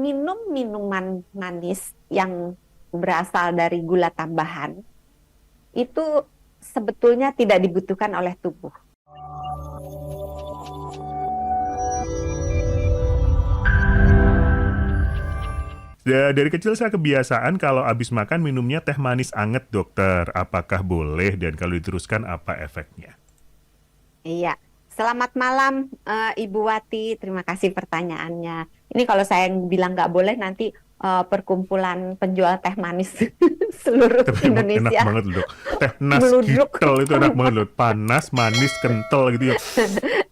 minum minuman manis yang berasal dari gula tambahan itu sebetulnya tidak dibutuhkan oleh tubuh. Dari kecil saya kebiasaan kalau habis makan minumnya teh manis anget, dokter. Apakah boleh dan kalau diteruskan apa efeknya? Iya, selamat malam Ibu Wati. Terima kasih pertanyaannya. Ini kalau saya bilang nggak boleh nanti perkumpulan penjual teh manis seluruh Tapi emang enak Indonesia banget loh, dok. Teh nas meludruk. kitel itu enak banget loh. Panas, manis, kental gitu ya.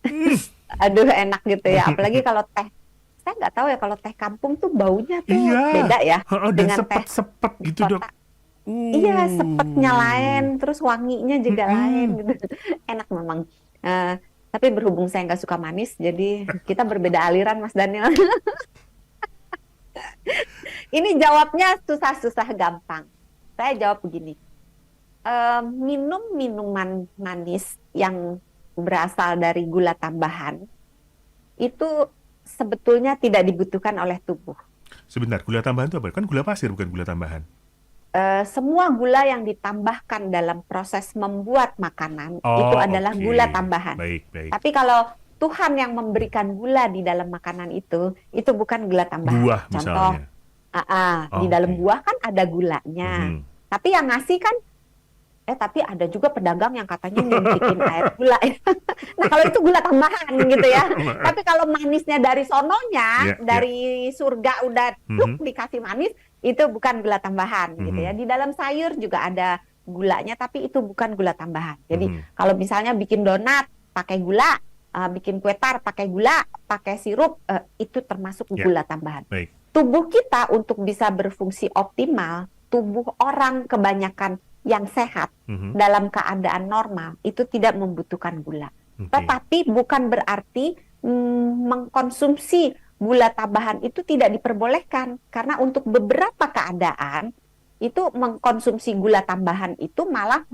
Hmm. Aduh, enak gitu ya. Apalagi kalau teh, saya nggak tahu ya kalau teh kampung tuh baunya tuh Iya, beda ya heeh, dan dengan teh sepet-sepet di gitu, dok. kota. Iya, sepetnya lain, Uh. terus wanginya juga lain Mm-mm. gitu. Enak memang. Eh, tapi berhubung saya nggak suka manis, jadi kita berbeda aliran, Mas Daniel. Ini jawabnya susah-susah gampang. Saya jawab begini, minum minuman manis yang berasal dari gula tambahan itu sebetulnya tidak dibutuhkan oleh tubuh. Sebentar, gula tambahan itu apa? Kan gula pasir bukan gula tambahan. Semua gula yang ditambahkan dalam proses membuat makanan itu Oh, adalah oke. gula tambahan. Baik, baik. Tapi kalau Tuhan yang memberikan gula di dalam makanan itu bukan gula tambahan. Buah Contoh, misalnya. di Oh, dalam oke. buah kan ada gulanya. Mhm. Tapi yang ngasih kan, tapi ada juga pedagang yang katanya nyuntikin air gula. Nah, kalau itu gula tambahan gitu ya. Tapi kalau manisnya dari sononya, Ya, ya. dari surga udah Mhm, dikasih manis, itu bukan gula tambahan gitu ya. mhm, Di dalam sayur juga ada gulanya, tapi itu bukan gula tambahan. Jadi mhm. kalau misalnya bikin donat pakai gula, bikin kue tar pakai gula, pakai sirup, itu termasuk Ya, gula tambahan. baik. Tubuh kita untuk bisa berfungsi optimal, tubuh orang kebanyakan yang sehat Mhm, dalam keadaan normal itu tidak membutuhkan gula. oke. Tetapi bukan berarti mengkonsumsi gula tambahan itu tidak diperbolehkan, karena untuk beberapa keadaan itu mengkonsumsi gula tambahan itu malah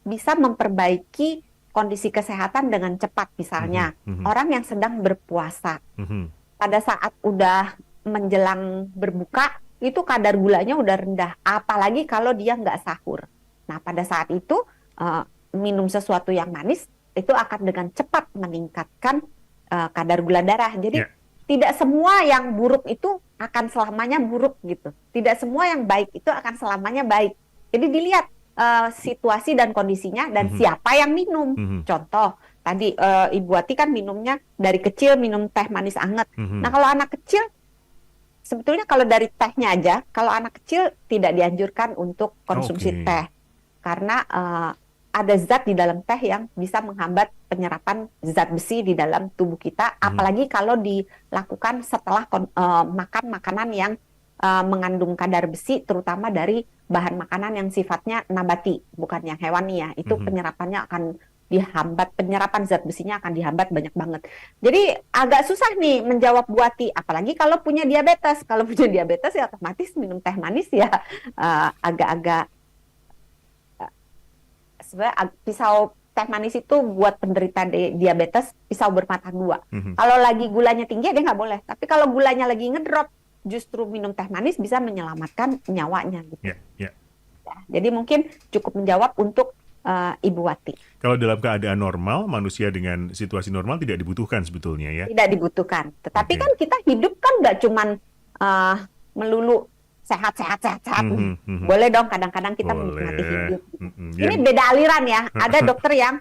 bisa memperbaiki kondisi kesehatan dengan cepat. Mhm, Misalnya mhm, orang yang sedang berpuasa mhm. pada saat udah menjelang berbuka itu kadar gulanya udah rendah, apalagi kalau dia nggak sahur. Nah, pada saat itu eh, minum sesuatu yang manis itu akan dengan cepat meningkatkan kadar gula darah. Jadi Ya, tidak semua yang buruk itu akan selamanya buruk gitu. Tidak semua yang baik itu akan selamanya baik. Jadi dilihat situasi dan kondisinya dan mhm, siapa yang minum. mhm, Contoh, tadi Ibu Ati kan minumnya dari kecil minum teh manis anget. Nah, mhm. kalau anak kecil sebetulnya kalau dari tehnya aja, kalau anak kecil tidak dianjurkan untuk Oh, konsumsi oke. teh karena ada zat di dalam teh yang bisa menghambat penyerapan zat besi di dalam tubuh kita, Mhm, apalagi kalau dilakukan setelah makan makanan yang mengandung kadar besi, terutama dari bahan makanan yang sifatnya nabati, bukan yang hewani ya. Itu mhm. penyerapannya akan dihambat, penyerapan zat besinya akan dihambat banyak banget. Jadi agak susah nih menjawab Buati, apalagi kalau punya diabetes. Kalau punya diabetes ya otomatis minum teh manis ya agak-agak sebenarnya pisau teh manis itu buat penderita diabetes pisau bermata dua. Mhm. Kalau lagi gulanya tinggi dia nggak boleh. Tapi kalau gulanya lagi ngedrop, justru minum teh manis bisa menyelamatkan nyawanya gitu. Ya, ya. Ya, jadi mungkin cukup menjawab untuk Ibu Wati. Kalau dalam keadaan normal, manusia dengan situasi normal tidak dibutuhkan sebetulnya ya. Tidak dibutuhkan. Tetapi kan Oke. kita hidup kan nggak cuman melulu sehat-sehat. Mhm, mhm. Boleh dong kadang-kadang kita menikmati Boleh. hidup. Mhm. Ini beda aliran ya. Ada dokter yang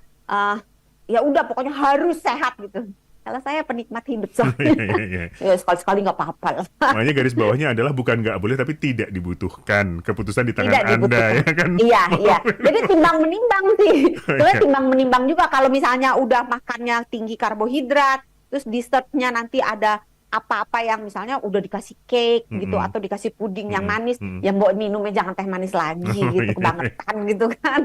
ya udah pokoknya harus sehat gitu. Kalau saya penikmat hidup Ya, soalnya. ya, ya. Ya sekali-sekali nggak apa-apa lah. Makanya garis bawahnya adalah bukan nggak boleh tapi tidak dibutuhkan. Keputusan di tangan Tidak Anda dibutuhkan. ya kan. Iya, iya. Jadi timbang menimbang sih. Sebenarnya Ya. timbang menimbang juga kalau misalnya udah makannya tinggi karbohidrat, terus dessertnya nanti ada apa-apa yang misalnya udah dikasih cake gitu Mhm, atau dikasih puding yang mhm, manis, mhm. ya mbok minumnya jangan teh manis lagi Oh, gitu, iya, iya. kebangetan gitu kan.